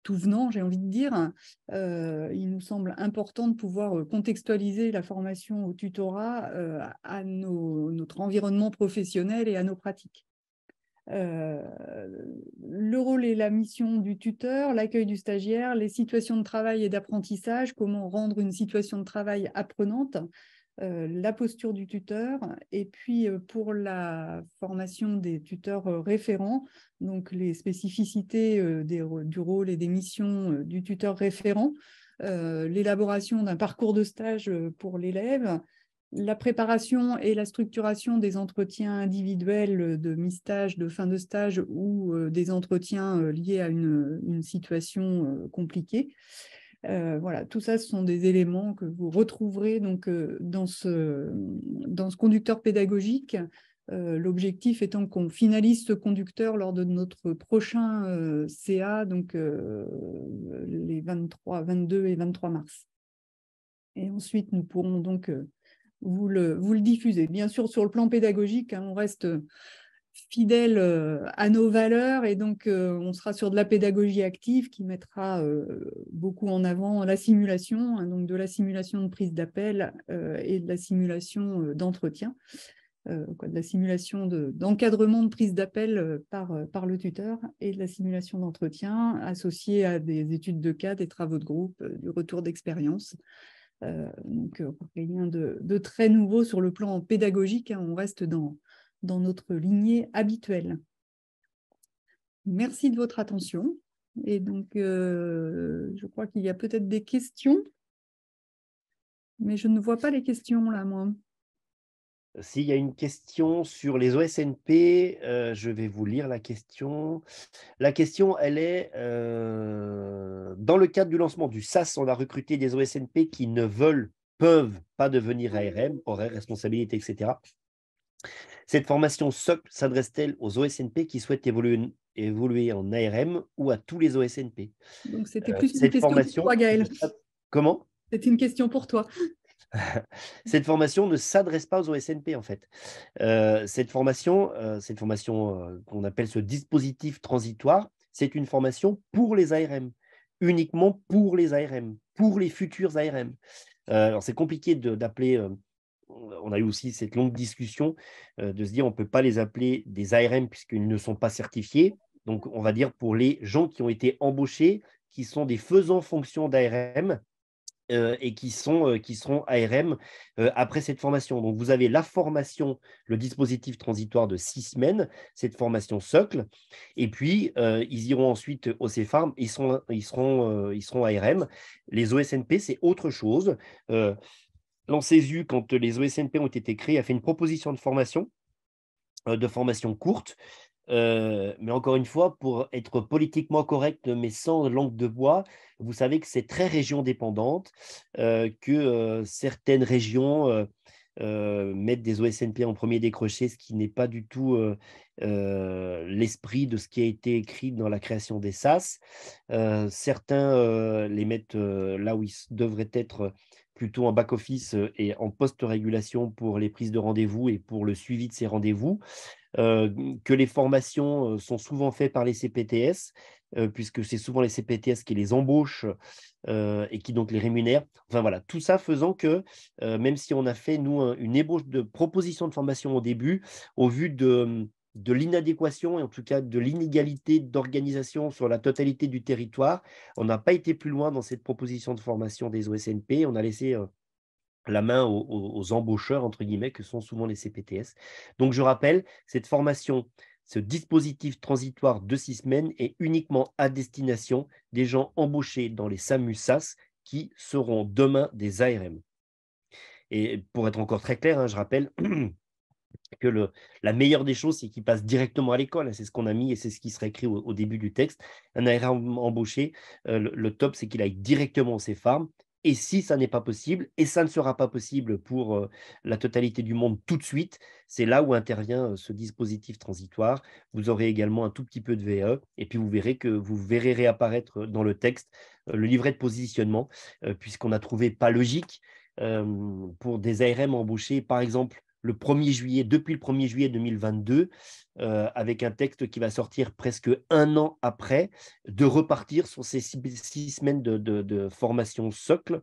[SPEAKER 2] tout venant, j'ai envie de dire. Il nous semble important de pouvoir contextualiser la formation au tutorat à notre environnement professionnel et à nos pratiques. Le rôle et la mission du tuteur, l'accueil du stagiaire, les situations de travail et d'apprentissage, comment rendre une situation de travail apprenante, la posture du tuteur, et puis pour la formation des tuteurs référents, donc les spécificités du rôle et des missions du tuteur référent, l'élaboration d'un parcours de stage pour l'élève, la préparation et la structuration des entretiens individuels de mi-stage, de fin de stage, ou des entretiens liés à une situation compliquée. Voilà, tout ça, ce sont des éléments que vous retrouverez donc, dans ce conducteur pédagogique. L'objectif étant qu'on finalise ce conducteur lors de notre prochain CA, donc les 22 et 23 mars. Et ensuite, nous pourrons donc vous le diffusez. Bien sûr, sur le plan pédagogique, on reste fidèle à nos valeurs, et donc on sera sur de la pédagogie active qui mettra beaucoup en avant la simulation, donc de la simulation de prise d'appel et de la simulation d'entretien, de la simulation d'encadrement de prise d'appel par le tuteur, et de la simulation d'entretien associée à des études de cas, des travaux de groupe, du retour d'expérience. Donc rien de très nouveau sur le plan pédagogique, on reste dans notre lignée habituelle. Merci de votre attention. Et donc, je crois qu'il y a peut-être des questions, mais je ne vois pas les questions là, moi.
[SPEAKER 3] S'il y a une question sur les OSNP, je vais vous lire la question. La question, elle est, dans le cadre du lancement du SAS, on a recruté des OSNP qui ne peuvent pas devenir ARM, horaire, responsabilité, etc. Cette formation SOC s'adresse-t-elle aux OSNP qui souhaitent évoluer en ARM ou à tous les OSNP?
[SPEAKER 2] Donc, c'était plus une
[SPEAKER 3] Cette
[SPEAKER 2] question pour
[SPEAKER 3] formation,
[SPEAKER 2] toi, Gaël.
[SPEAKER 3] comment?
[SPEAKER 2] C'est une question pour toi.
[SPEAKER 3] Cette formation ne s'adresse pas aux OSNP en fait. Cette formation qu'on appelle ce dispositif transitoire, c'est une formation pour les ARM, uniquement pour les ARM, pour les futurs ARM. Alors c'est compliqué d'appeler, on a eu aussi cette longue discussion de se dire on ne peut pas les appeler des ARM puisqu'ils ne sont pas certifiés. Donc on va dire pour les gens qui ont été embauchés, qui sont des faisans fonction d'ARM, et qui seront ARM après cette formation. Donc, vous avez la formation, le dispositif transitoire de 6 semaines, cette formation socle, et puis ils iront ensuite au CEFARM, ils seront ARM. Les OSNP, c'est autre chose. L'ANSESU, quand les OSNP ont été créés, a fait une proposition de formation courte. Mais encore une fois, pour être politiquement correct, mais sans langue de bois, vous savez que c'est très région dépendante, que certaines régions mettent des OSNP en premier décroché, ce qui n'est pas du tout l'esprit de ce qui a été écrit dans la création des SAS. Certains les mettent là où ils devraient être plutôt en back-office et en post-régulation pour les prises de rendez-vous et pour le suivi de ces rendez-vous. Que les formations sont souvent faites par les CPTS, puisque c'est souvent les CPTS qui les embauchent et qui donc les rémunèrent. Enfin voilà, tout ça faisant que, même si on a fait, nous, une ébauche de proposition de formation au début, au vu de l'inadéquation et en tout cas de l'inégalité d'organisation sur la totalité du territoire, on n'a pas été plus loin dans cette proposition de formation des OSNP. On a laissé la main aux embaucheurs, entre guillemets, que sont souvent les CPTS. Donc, je rappelle, cette formation, ce dispositif transitoire de 6 semaines est uniquement à destination des gens embauchés dans les SAMU-SAS qui seront demain des ARM. Et pour être encore très clair, je rappelle que la meilleure des choses, c'est qu'ils passent directement à l'école. C'est ce qu'on a mis et c'est ce qui serait écrit au début du texte. Un ARM embauché, le top, c'est qu'il aille directement au CEFARM. Et si ça n'est pas possible, et ça ne sera pas possible pour la totalité du monde tout de suite, c'est là où intervient ce dispositif transitoire. Vous aurez également un tout petit peu de VE, et puis vous verrez réapparaître dans le texte le livret de positionnement, puisqu'on a trouvé pas logique pour des ARM embauchés, par exemple, depuis le 1er juillet 2022, avec un texte qui va sortir presque 1 an après, de repartir sur ces 6 semaines de formation socle,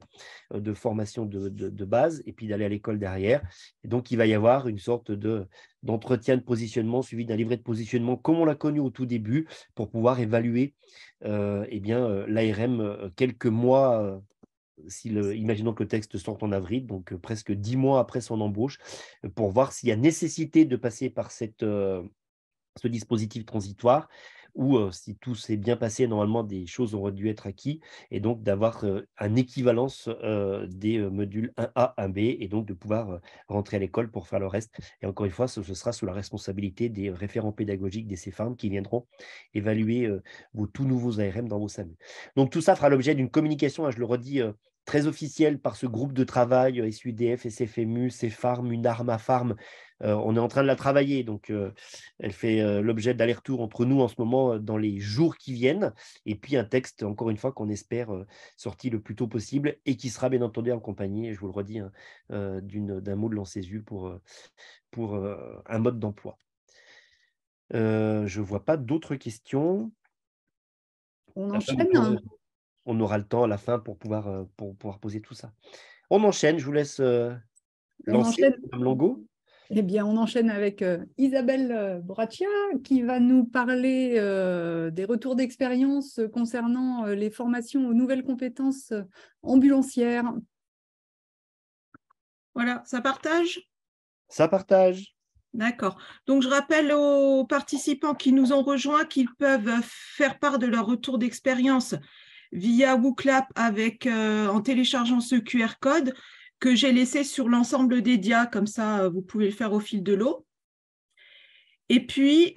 [SPEAKER 3] de formation de base, et puis d'aller à l'école derrière. Et donc, il va y avoir une sorte d'entretien de positionnement suivi d'un livret de positionnement, comme on l'a connu au tout début, pour pouvoir évaluer l'ARM quelques mois. Imaginons que le texte sorte en avril, donc presque 10 mois après son embauche, pour voir s'il y a nécessité de passer par ce dispositif transitoire ou si tout s'est bien passé, normalement, des choses auraient dû être acquises et donc d'avoir une équivalence des modules 1A, 1B et donc de pouvoir rentrer à l'école pour faire le reste. Et encore une fois, ce sera sous la responsabilité des référents pédagogiques des CEFARM qui viendront évaluer vos tout nouveaux ARM dans vos SAMU. Donc tout ça fera l'objet d'une communication, je le redis, très officielle par ce groupe de travail SUDF, SFMU, CEFARM, UNARM, AFARM. On est en train de la travailler, donc elle fait l'objet d'aller-retour entre nous en ce moment dans les jours qui viennent. Et puis un texte, encore une fois, qu'on espère sorti le plus tôt possible et qui sera bien entendu accompagné, je vous le redis, d'un mot de l'ANSESU pour un mode d'emploi. Je ne vois pas d'autres questions.
[SPEAKER 2] On enchaîne.
[SPEAKER 3] On aura le temps à la fin pour pouvoir poser tout ça. On enchaîne, je vous laisse lancer, Mme Longo.
[SPEAKER 2] Eh bien, on enchaîne avec Isabelle Braccia qui va nous parler des retours d'expérience concernant les formations aux nouvelles compétences ambulancières.
[SPEAKER 4] Voilà, ça partage?
[SPEAKER 3] Ça partage.
[SPEAKER 4] D'accord. Donc, je rappelle aux participants qui nous ont rejoints qu'ils peuvent faire part de leur retour d'expérience via WooClap en téléchargeant ce QR code que j'ai laissé sur l'ensemble des dias. Comme ça, vous pouvez le faire au fil de l'eau. Et puis,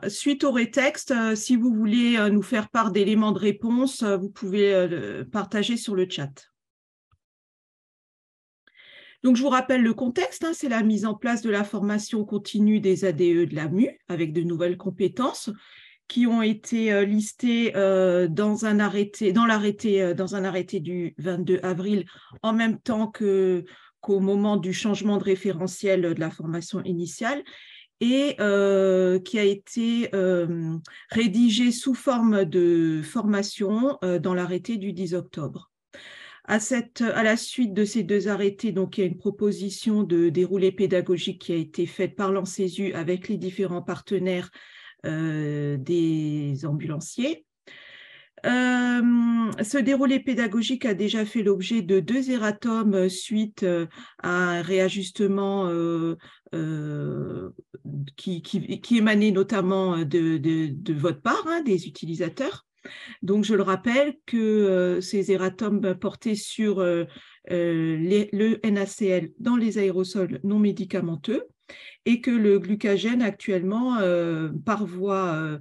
[SPEAKER 4] suite au rétexte, si vous voulez nous faire part d'éléments de réponse, vous pouvez le partager sur le chat. Donc, je vous rappelle le contexte, hein, c'est la mise en place de la formation continue des ADE de la MU avec de nouvelles compétences qui ont été listées dans un arrêté du 22 avril, en même temps qu'au moment du changement de référentiel de la formation initiale, et qui a été rédigé sous forme de formation dans l'arrêté du 10 octobre. À la suite de ces deux arrêtés, donc, il y a une proposition de déroulé pédagogique qui a été faite par l'ANSESU avec les différents partenaires des ambulanciers. Ce déroulé pédagogique a déjà fait l'objet de 2 erratums suite à un réajustement qui émanait notamment de votre part, hein, des utilisateurs. Donc, je le rappelle que ces erratums portaient sur le NaCl dans les aérosols non médicamenteux et que le glucagène actuellement, par voie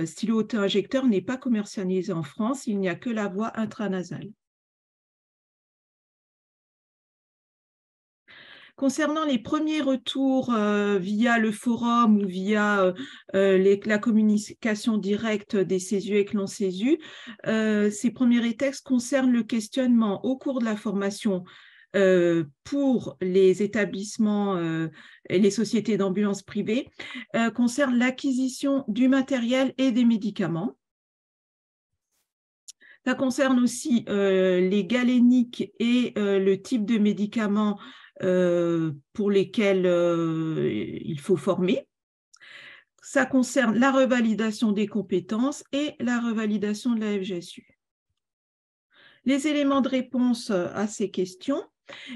[SPEAKER 4] stylo auto-injecteur, n'est pas commercialisé en France. Il n'y a que la voie intranasale. Concernant les premiers retours via le forum ou via la communication directe des CESU avec l'ANSESU, ces premiers rétextes concernent le questionnement au cours de la formation pour les établissements et les sociétés d'ambulance privées, concerne l'acquisition du matériel et des médicaments. Ça concerne aussi les galéniques et le type de médicaments pour lesquels il faut former. Ça concerne la revalidation des compétences et la revalidation de la FGSU. Les éléments de réponse à ces questions,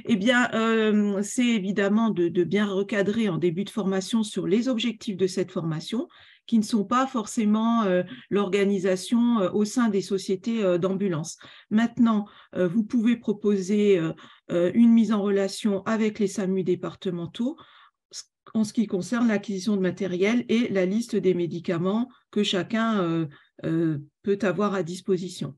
[SPEAKER 4] eh bien, c'est évidemment de bien recadrer en début de formation sur les objectifs de cette formation, qui ne sont pas forcément l'organisation au sein des sociétés d'ambulance. Maintenant, vous pouvez proposer une mise en relation avec les SAMU départementaux en ce qui concerne l'acquisition de matériel et la liste des médicaments que chacun peut avoir à disposition.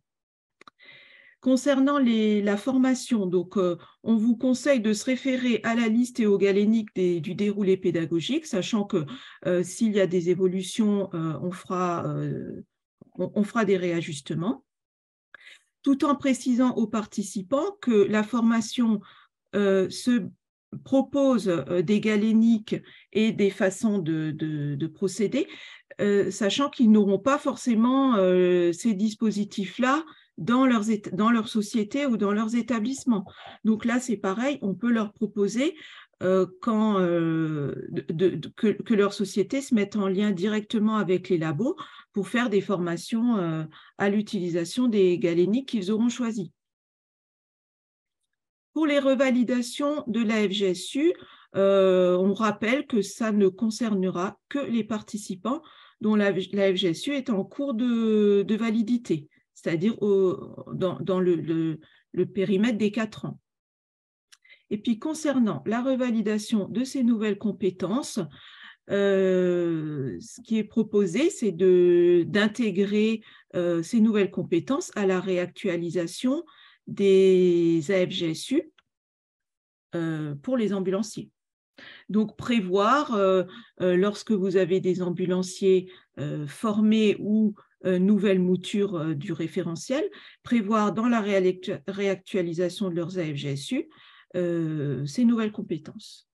[SPEAKER 4] Concernant la formation, donc, on vous conseille de se référer à la liste et aux galéniques du déroulé pédagogique, sachant que s'il y a des évolutions, on fera des réajustements, tout en précisant aux participants que la formation se propose des galéniques et des façons de procéder, sachant qu'ils n'auront pas forcément ces dispositifs-là dans leur société ou dans leurs établissements. Donc là, c'est pareil, on peut leur proposer que leur société se mette en lien directement avec les labos pour faire des formations à l'utilisation des galéniques qu'ils auront choisies. Pour les revalidations de la FGSU, on rappelle que ça ne concernera que les participants dont la FGSU est en cours de validité, c'est-à-dire dans le périmètre des 4 ans. Et puis, concernant la revalidation de ces nouvelles compétences, ce qui est proposé, c'est d'intégrer ces nouvelles compétences à la réactualisation des AFGSU pour les ambulanciers. Donc, prévoir, lorsque vous avez des ambulanciers formés ou nouvelle mouture du référentiel, prévoir dans la réactualisation de leurs AFGSU ces nouvelles compétences.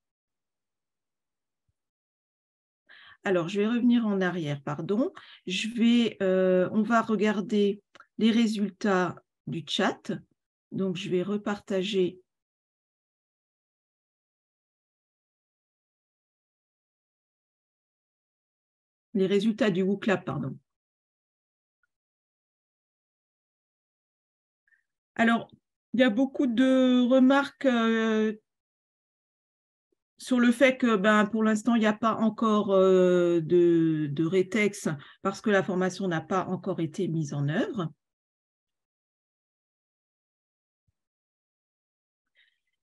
[SPEAKER 4] Alors, je vais revenir en arrière, pardon. On va regarder les résultats du chat. Donc, je vais repartager les résultats du WooClap, pardon. Alors, il y a beaucoup de remarques sur le fait que pour l'instant, il n'y a pas encore de rétex parce que la formation n'a pas encore été mise en œuvre.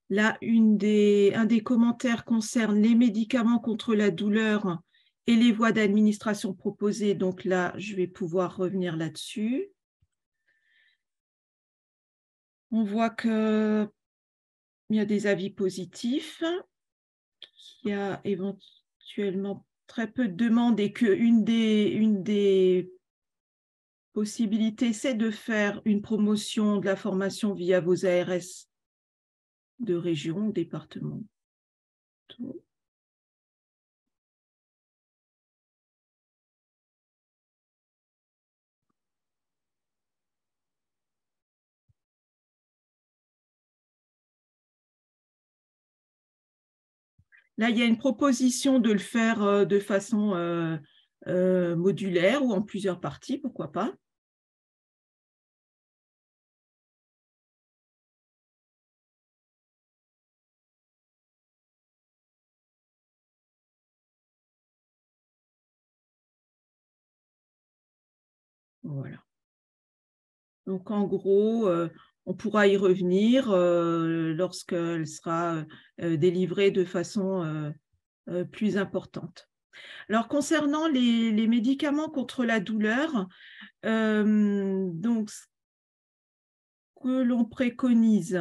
[SPEAKER 4] Là, un des commentaires concerne les médicaments contre la douleur et les voies d'administration proposées. Donc là, je vais pouvoir revenir là-dessus. On voit qu'il y a des avis positifs, qu'il y a éventuellement très peu de demandes et qu'une des possibilités, c'est de faire une promotion de la formation via vos ARS de région, département. Là, il y a une proposition de le faire de façon modulaire ou en plusieurs parties, pourquoi pas. Voilà. Donc, en gros, on pourra y revenir lorsqu'elle sera délivrée de façon plus importante. Alors, concernant les médicaments contre la douleur, donc, ce que l'on préconise,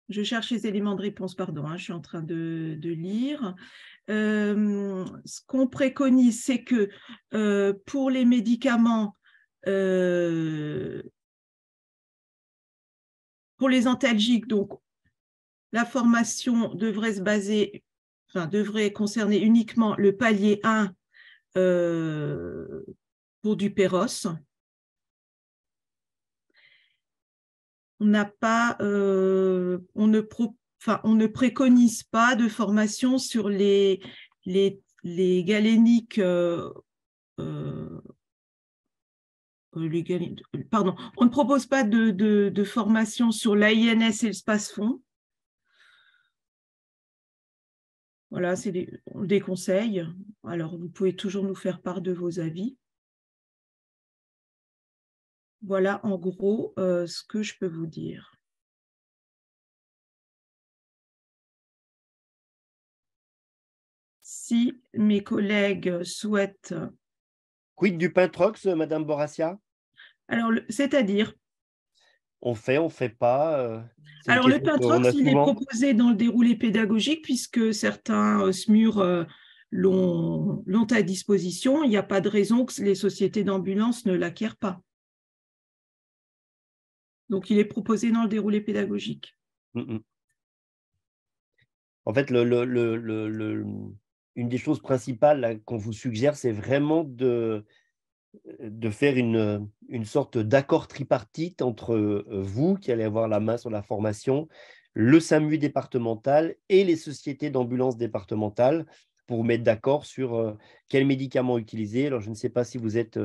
[SPEAKER 4] je cherche les éléments de réponse, pardon, je suis en train de lire. Ce qu'on préconise, c'est que pour les médicaments, pour les antalgiques, donc la formation devrait se baser, devrait concerner uniquement le palier 1 pour du Péros. On ne préconise pas de formation sur les galéniques. Pardon, on ne propose pas de formation sur l'AINS et le SPASFON. Voilà, on le déconseille. Alors, vous pouvez toujours nous faire part de vos avis. Voilà, en gros, ce que je peux vous dire. Si mes collègues souhaitent...
[SPEAKER 3] Quid du Pintrox, Madame Borassia?
[SPEAKER 4] Alors, c'est-à-dire?
[SPEAKER 3] On fait pas.
[SPEAKER 4] Alors, le Pintrox, il est proposé dans le déroulé pédagogique puisque certains SMUR l'ont à disposition. Il n'y a pas de raison que les sociétés d'ambulance ne l'acquièrent pas. Donc, il est proposé dans le déroulé pédagogique.
[SPEAKER 3] En fait, une des choses principales qu'on vous suggère, c'est vraiment de faire une sorte d'accord tripartite entre vous, qui allez avoir la main sur la formation, le SAMU départemental et les sociétés d'ambulance départementales pour vous mettre d'accord sur quels médicaments utiliser. Alors, je ne sais pas si vous êtes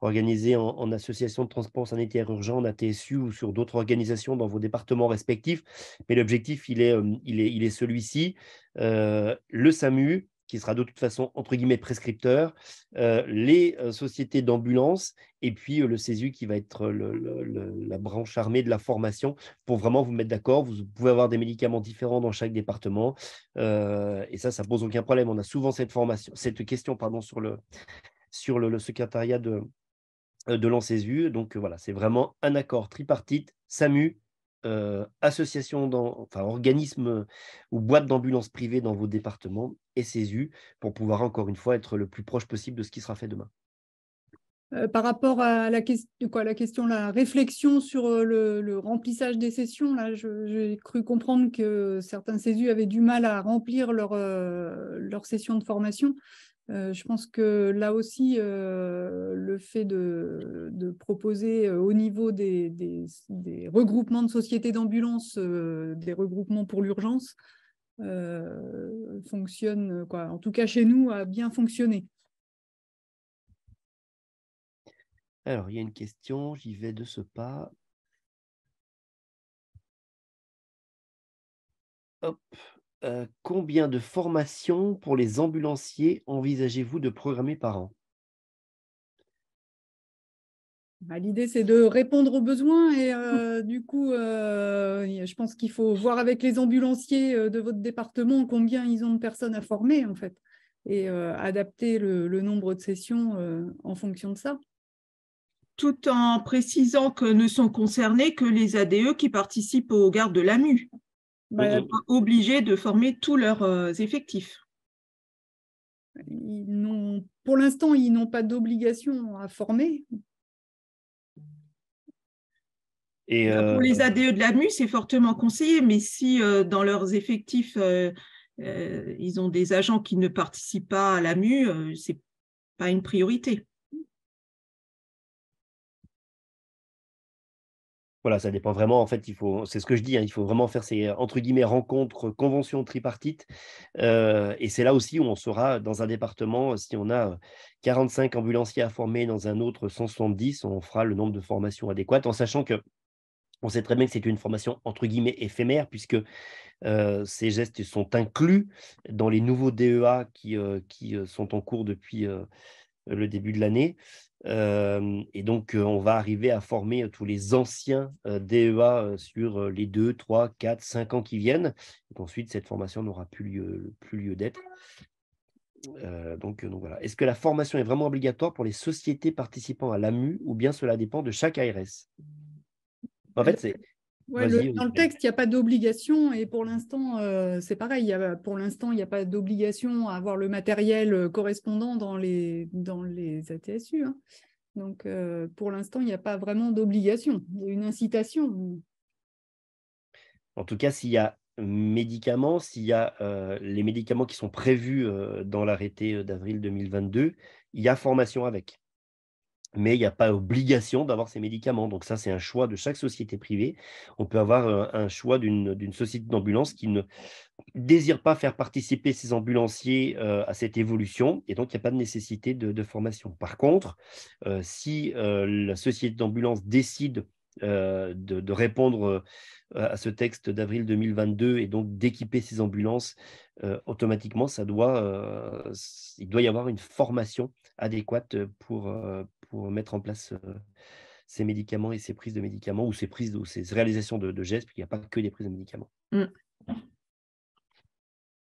[SPEAKER 3] organisé en association de transport sanitaire urgent, en ATSU ou sur d'autres organisations dans vos départements respectifs, mais l'objectif, il est celui-ci. Le SAMU, qui sera de toute façon, entre guillemets, prescripteur, les sociétés d'ambulance et puis le CESU qui va être la branche armée de la formation pour vraiment vous mettre d'accord. Vous pouvez avoir des médicaments différents dans chaque département et ça ne pose aucun problème. On a souvent cette question sur le secrétariat de l'ANSESU. Donc voilà, c'est vraiment un accord tripartite, SAMU, association, organisme ou boîte d'ambulance privée dans vos départements et CESU pour pouvoir encore une fois être le plus proche possible de ce qui sera fait demain.
[SPEAKER 2] Par rapport à la réflexion sur le remplissage des sessions, là, j'ai cru comprendre que certains CESU avaient du mal à remplir leur session de formation. Je pense que là aussi, le fait de proposer au niveau des regroupements de sociétés d'ambulance, des regroupements pour l'urgence, fonctionne, en tout cas chez nous, a bien fonctionné.
[SPEAKER 3] Alors, il y a une question, j'y vais de ce pas. Hop. combien de formations pour les ambulanciers envisagez-vous de programmer par an?
[SPEAKER 2] L'idée, c'est de répondre aux besoins et du coup, je pense qu'il faut voir avec les ambulanciers de votre département combien ils ont de personnes à former, en fait, et adapter le nombre de sessions en fonction de ça.
[SPEAKER 4] Tout en précisant que ne sont concernés que les ADE qui participent aux gardes de l'AMU.
[SPEAKER 2] Bah,
[SPEAKER 4] Ils sont pas obligés de former tous leurs effectifs.
[SPEAKER 2] pour l'instant, ils n'ont pas d'obligation à former.
[SPEAKER 3] Et
[SPEAKER 4] Pour les ADE de l'AMU, c'est fortement conseillé, mais si dans leurs effectifs, ils ont des agents qui ne participent pas à l'AMU, ce n'est pas une priorité.
[SPEAKER 3] voilà, ça dépend vraiment. En fait, c'est ce que je dis, hein, il faut vraiment faire ces entre guillemets rencontres, conventions tripartites. Et c'est là aussi où on saura dans un département si on a 45 ambulanciers à former, dans un autre 170, on fera le nombre de formations adéquates, en sachant que on sait très bien que c'est une formation entre guillemets éphémère, puisque ces gestes sont inclus dans les nouveaux DEA qui sont en cours depuis le début de l'année. Et donc, on va arriver à former tous les anciens DEA sur les 2, 3, 4, 5 ans qui viennent. Et ensuite, cette formation n'aura plus lieu d'être. Donc voilà. Est-ce que la formation est vraiment obligatoire pour les sociétés participant à l'AMU ou bien cela dépend de chaque ARS? En fait, c'est…
[SPEAKER 2] Ouais,
[SPEAKER 3] Vas-y,
[SPEAKER 2] dans le texte, il n'y a pas d'obligation et pour l'instant, c'est pareil. Pour l'instant, il n'y a pas d'obligation à avoir le matériel correspondant dans les ATSU. Hein. Donc, pour l'instant, il n'y a pas vraiment d'obligation. Il y a une incitation.
[SPEAKER 3] En tout cas, s'il y a médicaments, s'il y a les médicaments qui sont prévus dans l'arrêté d'avril 2022, il y a formation avec. Mais il n'y a pas obligation d'avoir ces médicaments. Donc ça, c'est un choix de chaque société privée. On peut avoir un choix d'une société d'ambulance qui ne désire pas faire participer ses ambulanciers à cette évolution, et donc il n'y a pas de nécessité de formation. Par contre, si la société d'ambulance décide de répondre à ce texte d'avril 2022 et donc d'équiper ses ambulances, automatiquement, il doit y avoir une formation adéquate pour mettre en place ces médicaments et ces prises de médicaments ou ces réalisations de gestes, parce qu'il n'y a pas que des prises de médicaments.